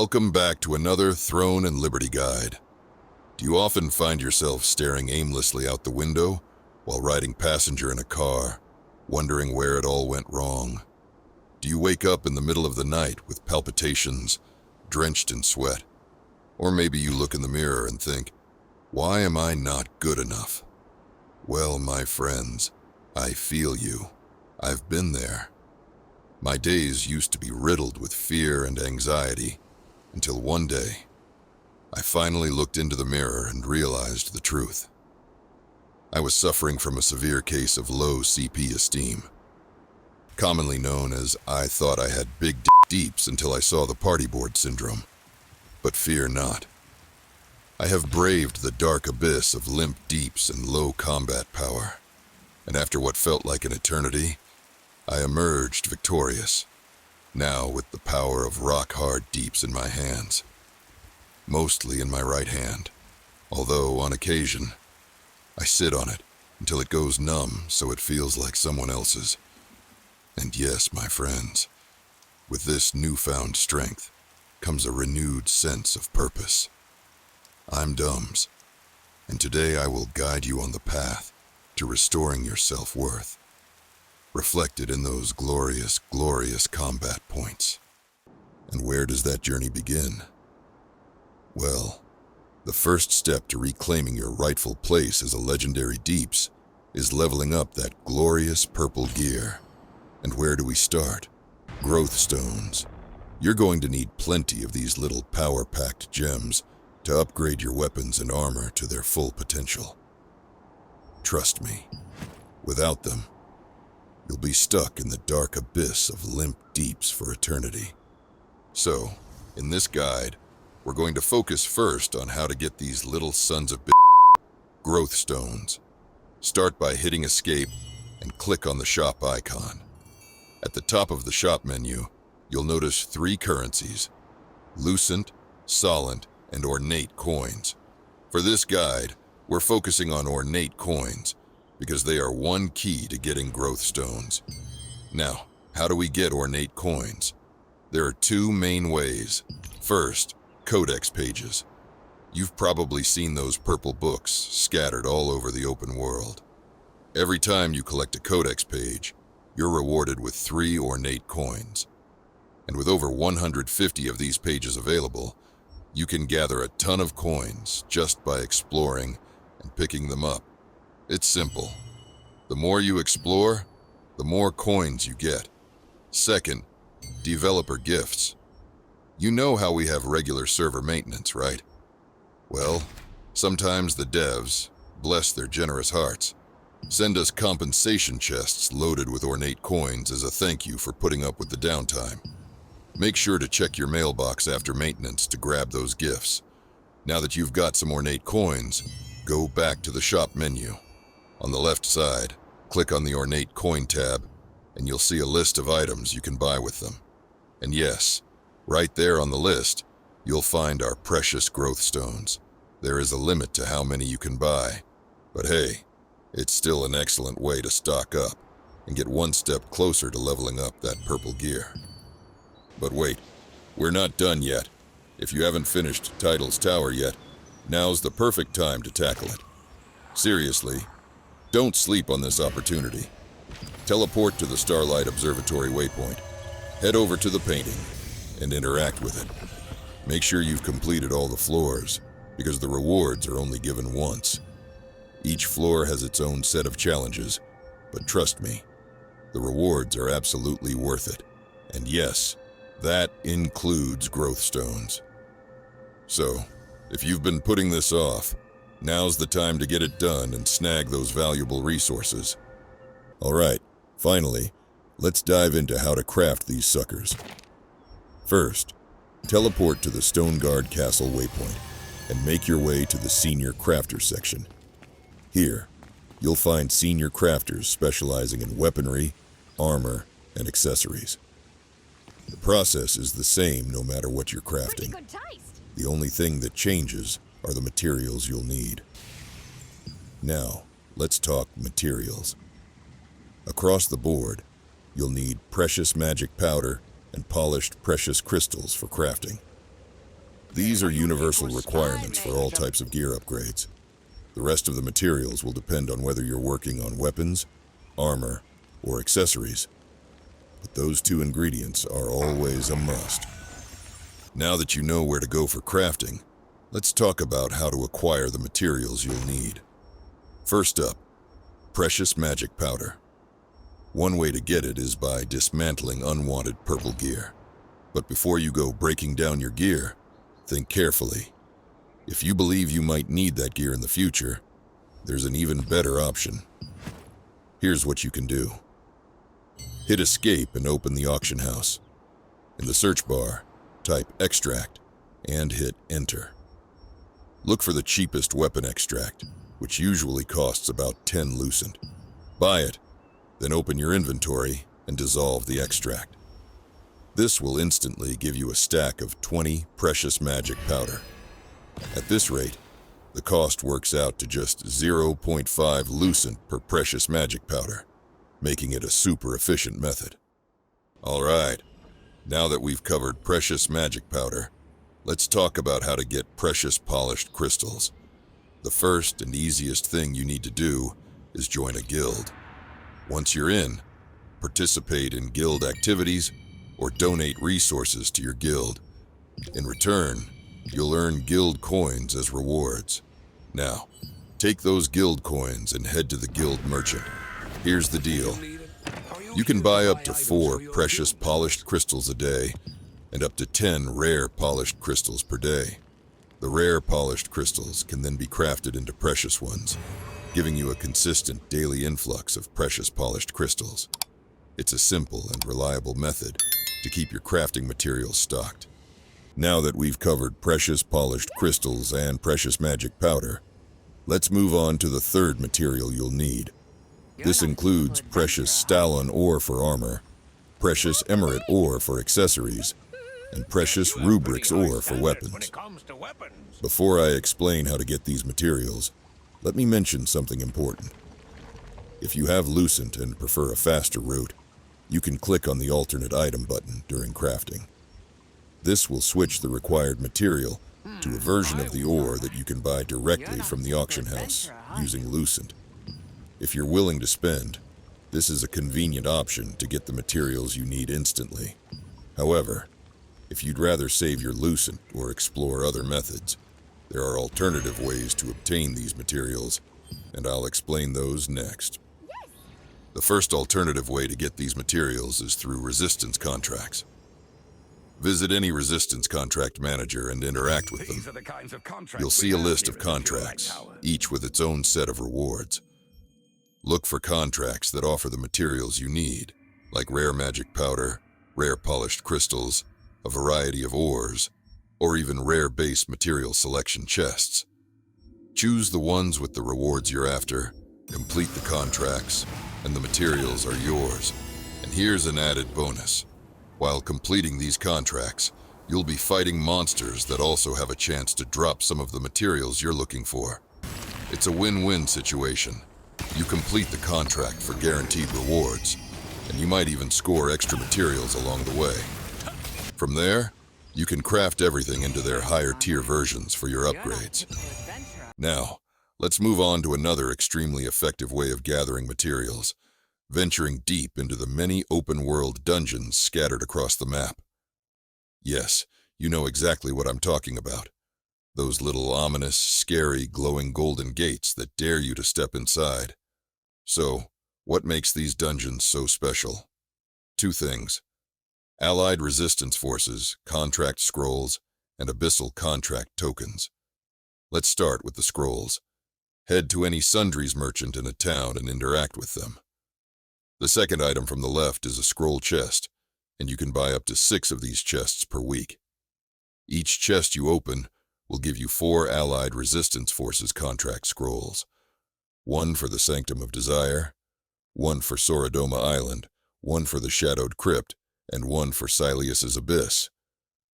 Welcome back to another Throne and Liberty guide. Do you often find yourself staring aimlessly out the window while riding passenger in a car, wondering where it all went wrong? Do you wake up in the middle of the night with palpitations, drenched in sweat? Or maybe you look in the mirror and think, why am I not good enough? Well, my friends, I feel you. I've been there. My days used to be riddled with fear and anxiety, until one day, I finally looked into the mirror and realized the truth. I was suffering from a severe case of low CP esteem, commonly known as I thought I had big deeps until I saw the party board syndrome. But fear not. I have braved the dark abyss of limp deeps and low combat power, and after what felt like an eternity, I emerged victorious, now with the power of rock-hard deeps in my hands. Mostly in my right hand, although on occasion, I sit on it until it goes numb so it feels like someone else's. And yes, my friends, with this newfound strength comes a renewed sense of purpose. I'm Dumbs, and today I will guide you on the path to restoring your self-worth, reflected in those glorious, glorious combat points. And where does that journey begin? Well, the first step to reclaiming your rightful place as a legendary deeps is leveling up that glorious purple gear. And where do we start? Growthstones. You're going to need plenty of these little power-packed gems to upgrade your weapons and armor to their full potential. Trust me, without them, you'll be stuck in the dark abyss of limp deeps for eternity. So, in this guide, we're going to focus first on how to get these little sons of Growthstones. Start by hitting escape and click on the shop icon. At the top of the shop menu, you'll notice 3 currencies: Lucent, Sollant, and Ornate Coins. For this guide, we're focusing on Ornate Coins, because they are one key to getting Growthstones. Now, how do we get Ornate Coins? There are 2 main ways. First, Codex pages. You've probably seen those purple books scattered all over the open world. Every time you collect a Codex page, you're rewarded with 3 Ornate Coins. And with over 150 of these pages available, you can gather a ton of coins just by exploring and picking them up. It's simple. The more you explore, the more coins you get. Second, developer gifts. You know how we have regular server maintenance, right? Well, sometimes the devs, bless their generous hearts, send us compensation chests loaded with Ornate Coins as a thank you for putting up with the downtime. Make sure to check your mailbox after maintenance to grab those gifts. Now that you've got some Ornate Coins, go back to the shop menu. On the left side, click on the Ornate Coin tab, and you'll see a list of items you can buy with them. And yes, right there on the list, you'll find our precious Growthstones. There is a limit to how many you can buy, but hey, it's still an excellent way to stock up and get one step closer to leveling up that purple gear. But wait, we're not done yet. If you haven't finished Taedal's tower yet, now's the perfect time to tackle it. Seriously, don't sleep on this opportunity. Teleport to the Starlight Observatory waypoint, head over to the painting, and interact with it. Make sure you've completed all the floors, because the rewards are only given once. Each floor has its own set of challenges, but trust me, the rewards are absolutely worth it. And yes, that includes Growthstones. So, if you've been putting this off, now's the time to get it done and snag those valuable resources. Alright, finally, let's dive into how to craft these suckers. First, teleport to the Stoneguard Castle waypoint and make your way to the Senior Crafter section. Here, you'll find senior crafters specializing in weaponry, armor, and accessories. The process is the same no matter what you're crafting. The only thing that changes are the materials you'll need. Now, let's talk materials. Across the board, you'll need precious magic powder and polished precious crystals for crafting. These are universal requirements for all types of gear upgrades. The rest of the materials will depend on whether you're working on weapons, armor, or accessories. But those two ingredients are always a must. Now that you know where to go for crafting, let's talk about how to acquire the materials you'll need. First up, precious magic powder. One way to get it is by dismantling unwanted purple gear. But before you go breaking down your gear, think carefully. If you believe you might need that gear in the future, there's an even better option. Here's what you can do. Hit escape and open the auction house. In the search bar, type extract and hit enter. Look for the cheapest weapon extract, which usually costs about 10 Lucent. Buy it, then open your inventory and dissolve the extract. This will instantly give you a stack of 20 precious magic powder. At this rate, the cost works out to just 0.5 Lucent per precious magic powder, making it a super efficient method. Alright, now that we've covered precious magic powder, let's talk about how to get precious polished crystals. The first and easiest thing you need to do is join a guild. Once you're in, participate in guild activities or donate resources to your guild. In return, you'll earn guild coins as rewards. Now, take those guild coins and head to the guild merchant. Here's the deal. You can buy up to 4 precious polished crystals a day and up to 10 rare polished crystals per day. The rare polished crystals can then be crafted into precious ones, giving you a consistent daily influx of precious polished crystals. It's a simple and reliable method to keep your crafting materials stocked. Now that we've covered precious polished crystals and precious magic powder, let's move on to the third material you'll need. This includes precious Stalon ore for armor, precious emerald ore for accessories, and precious rubrics ore for weapons. Before I explain how to get these materials, let me mention something important. If you have Lucent and prefer a faster route, you can click on the alternate item button during crafting. This will switch the required material to a version of the ore that you can buy directly from the auction house using Lucent. If you're willing to spend, this is a convenient option to get the materials you need instantly. However, if you'd rather save your Lucent or explore other methods, there are alternative ways to obtain these materials, and I'll explain those next. The first alternative way to get these materials is through resistance contracts. Visit any resistance contract manager and interact with them. You'll see a list of contracts, each with its own set of rewards. Look for contracts that offer the materials you need, like rare magic powder, rare polished crystals, a variety of ores, or even rare base material selection chests. Choose the ones with the rewards you're after, complete the contracts, and the materials are yours. And here's an added bonus. While completing these contracts, you'll be fighting monsters that also have a chance to drop some of the materials you're looking for. It's a win-win situation. You complete the contract for guaranteed rewards, and you might even score extra materials along the way. From there, you can craft everything into their higher tier versions for your upgrades. Now, let's move on to another extremely effective way of gathering materials, venturing deep into the many open-world dungeons scattered across the map. Yes, you know exactly what I'm talking about. Those little ominous, scary, glowing golden gates that dare you to step inside. So, what makes these dungeons so special? 2 things. Allied resistance forces, contract scrolls, and Abyssal contract tokens. Let's start with the scrolls. Head to any sundries merchant in a town and interact with them. The second item from the left is a scroll chest, and you can buy up to 6 of these chests per week. Each chest you open will give you 4 Allied Resistance Forces contract scrolls. 1 for the Sanctum of Desire, 1 for Sorodoma Island, 1 for the Shadowed Crypt, and 1 for Silius's Abyss.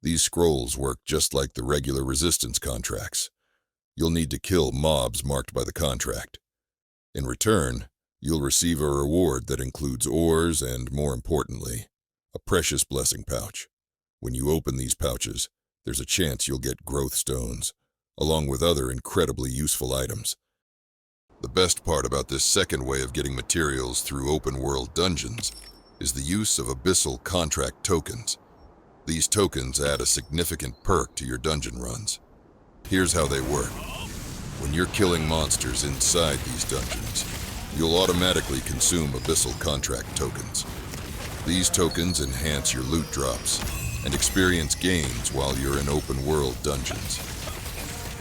These scrolls work just like the regular resistance contracts. You'll need to kill mobs marked by the contract. In return, you'll receive a reward that includes ores and, more importantly, a precious blessing pouch. When you open these pouches, there's a chance you'll get Growthstones, along with other incredibly useful items. The best part about this second way of getting materials through open-world dungeons is the use of Abyssal contract tokens. These tokens add a significant perk to your dungeon runs. Here's how they work. When you're killing monsters inside these dungeons, you'll automatically consume Abyssal contract tokens. These tokens enhance your loot drops and experience gains while you're in open-world dungeons.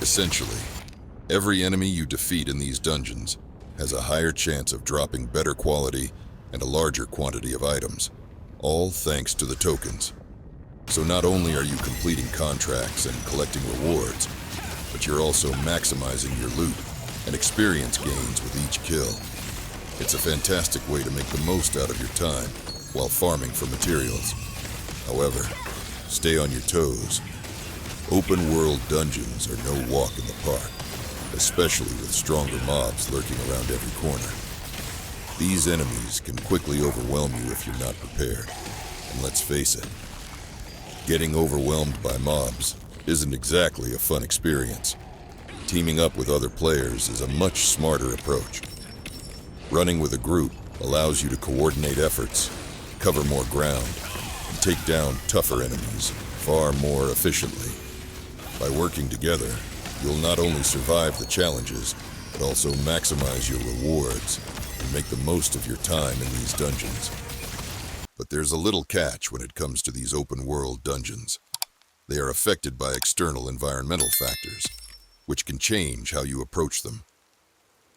Essentially, every enemy you defeat in these dungeons has a higher chance of dropping better quality and a larger quantity of items, all thanks to the tokens. So not only are you completing contracts and collecting rewards, but you're also maximizing your loot and experience gains with each kill. It's a fantastic way to make the most out of your time while farming for materials. However, stay on your toes. Open-world dungeons are no walk in the park, especially with stronger mobs lurking around every corner. These enemies can quickly overwhelm you if you're not prepared. And let's face it, getting overwhelmed by mobs isn't exactly a fun experience. Teaming up with other players is a much smarter approach. Running with a group allows you to coordinate efforts, cover more ground, and take down tougher enemies far more efficiently. By working together, you'll not only survive the challenges, but also maximize your rewards and make the most of your time in these dungeons. But there's a little catch when it comes to these open-world dungeons. They are affected by external environmental factors, which can change how you approach them.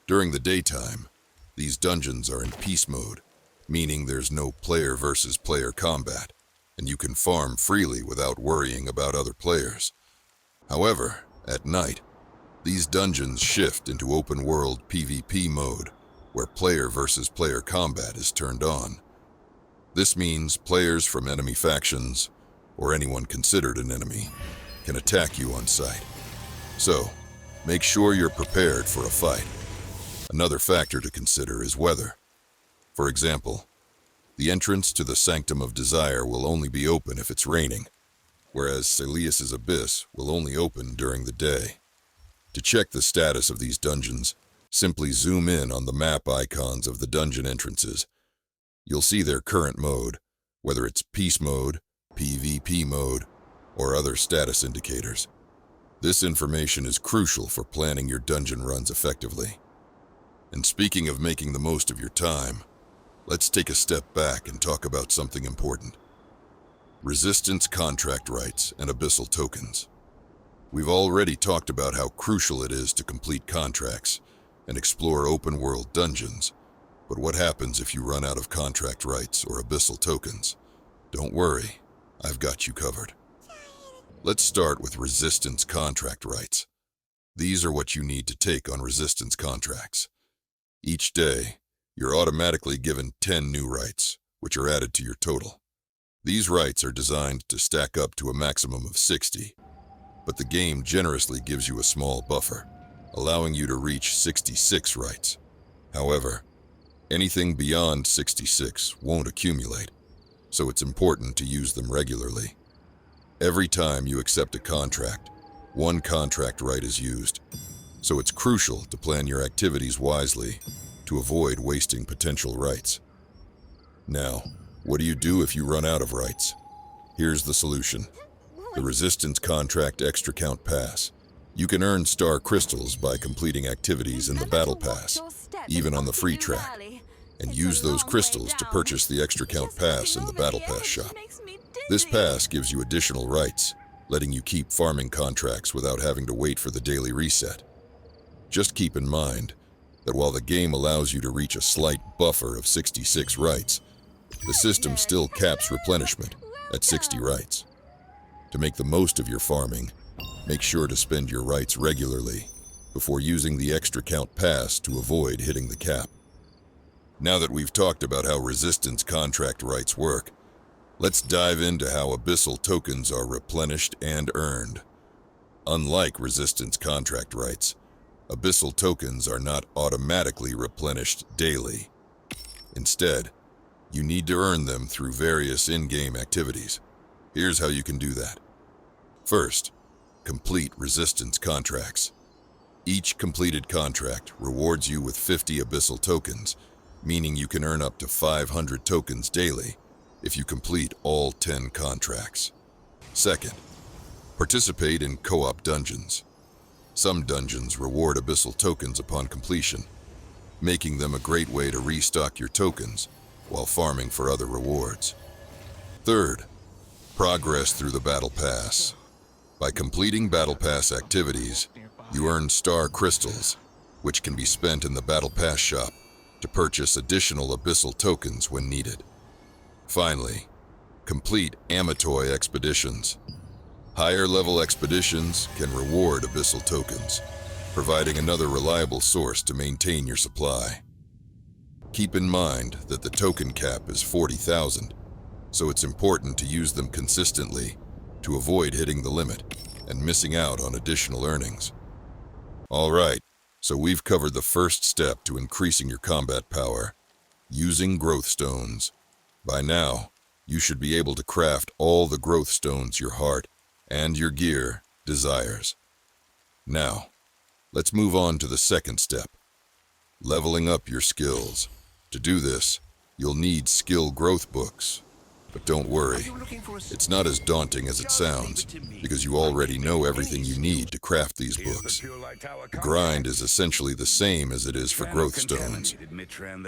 During the daytime, these dungeons are in peace mode, meaning there's no player versus player combat, and you can farm freely without worrying about other players. However, at night, these dungeons shift into open-world PvP mode, where player versus player combat is turned on. This means players from enemy factions, or anyone considered an enemy, can attack you on sight. So, make sure you're prepared for a fight. Another factor to consider is weather. For example, the entrance to the Sanctum of Desire will only be open if it's raining, whereas Celius's Abyss will only open during the day. To check the status of these dungeons, simply zoom in on the map icons of the dungeon entrances. You'll see their current mode, whether it's Peace Mode, PvP mode, or other status indicators. This information is crucial for planning your dungeon runs effectively. And speaking of making the most of your time, let's take a step back and talk about something important. Resistance contract rights and Abyssal tokens. We've already talked about how crucial it is to complete contracts and explore open-world dungeons, but what happens if you run out of contract rights or Abyssal tokens? Don't worry, I've got you covered. Let's start with resistance contract rights. These are what you need to take on resistance contracts. Each day, you're automatically given 10 new rights, which are added to your total. These rights are designed to stack up to a maximum of 60, but the game generously gives you a small buffer, allowing you to reach 66 rights. However, anything beyond 66 won't accumulate, so it's important to use them regularly. Every time you accept a contract, one contract right is used, so it's crucial to plan your activities wisely to avoid wasting potential rights. Now, what do you do if you run out of rights? Here's the solution. The Resistance Contract Extra Count Pass. You can earn star crystals by completing activities in the Battle Pass, even on the free track, and use those crystals to purchase the Extra Count Pass in the Battle Pass shop. This pass gives you additional rights, letting you keep farming contracts without having to wait for the daily reset. Just keep in mind that while the game allows you to reach a slight buffer of 66 rights, the system still caps replenishment at 60 rights. To make the most of your farming, make sure to spend your rights regularly before using the Extra Count Pass to avoid hitting the cap. Now that we've talked about how resistance contract rights work, let's dive into how Abyssal tokens are replenished and earned. Unlike resistance contract rights, Abyssal tokens are not automatically replenished daily. Instead, you need to earn them through various in-game activities. Here's how you can do that. First, complete resistance contracts. Each completed contract rewards you with 50 Abyssal tokens, meaning you can earn up to 500 tokens daily if you complete all 10 contracts. Second, participate in co-op dungeons. Some dungeons reward Abyssal tokens upon completion, making them a great way to restock your tokens while farming for other rewards. Third, progress through the Battle Pass. By completing Battle Pass activities, you earn star crystals, which can be spent in the Battle Pass shop to purchase additional Abyssal tokens when needed. Finally, complete Amatoi expeditions. Higher level expeditions can reward Abyssal tokens, providing another reliable source to maintain your supply. Keep in mind that the token cap is 40,000, so it's important to use them consistently to avoid hitting the limit and missing out on additional earnings. Alright, so we've covered the first step to increasing your combat power, using Growthstones. By now, you should be able to craft all the Growthstones your heart and your gear desires. Now, let's move on to the second step, leveling up your skills. To do this, you'll need skill growth books. But don't worry, it's not as daunting as it sounds, because you already know everything you need to craft these books. The grind is essentially the same as it is for Growthstones.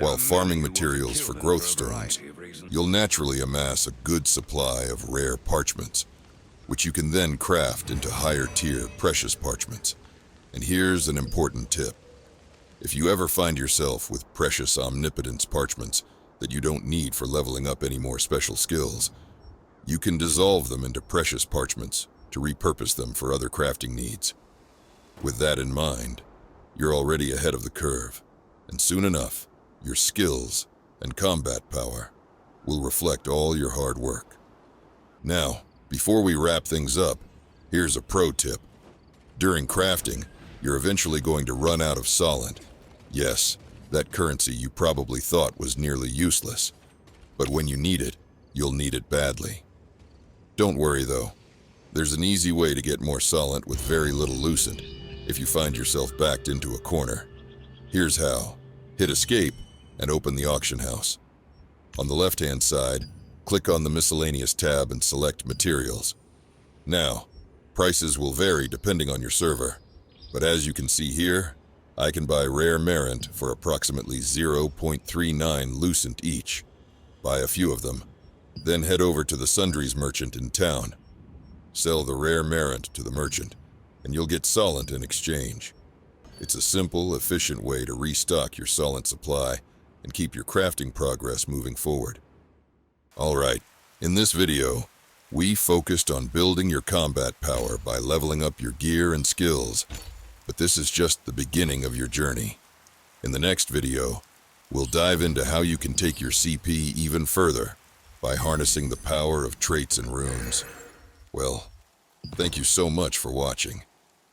While farming materials for Growthstones, you'll naturally amass a good supply of rare parchments, which you can then craft into higher tier precious parchments. And here's an important tip. If you ever find yourself with precious omnipotence parchments that you don't need for leveling up any more special skills, you can dissolve them into precious parchments to repurpose them for other crafting needs. With that in mind, you're already ahead of the curve, and soon enough, your skills and combat power will reflect all your hard work. Now, before we wrap things up, here's a pro tip. During crafting, you're eventually going to run out of Sollant. Yes, that currency you probably thought was nearly useless. But when you need it, you'll need it badly. Don't worry though. There's an easy way to get more Sollant with very little Lucent if you find yourself backed into a corner. Here's how. Hit escape and open the auction house. On the left-hand side, click on the miscellaneous tab and select materials. Now, prices will vary depending on your server, but as you can see here, I can buy rare Marant for approximately 0.39 Lucent each. Buy a few of them, then head over to the sundries merchant in town. Sell the rare Marant to the merchant, and you'll get Sollant in exchange. It's a simple, efficient way to restock your Sollant supply and keep your crafting progress moving forward. Alright, in this video, we focused on building your combat power by leveling up your gear and skills. But this is just the beginning of your journey. In the next video, we'll dive into how you can take your CP even further by harnessing the power of traits and runes. Well, thank you so much for watching.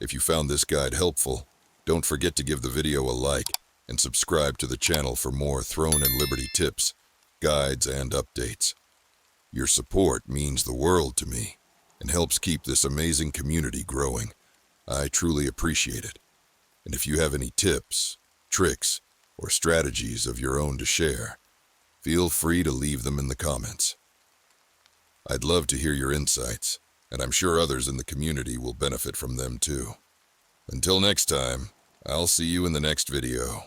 If you found this guide helpful, don't forget to give the video a like and subscribe to the channel for more Throne and Liberty tips, guides, and updates. Your support means the world to me and helps keep this amazing community growing. I truly appreciate it. And if you have any tips, tricks, or strategies of your own to share, feel free to leave them in the comments. I'd love to hear your insights, and I'm sure others in the community will benefit from them too. Until next time, I'll see you in the next video.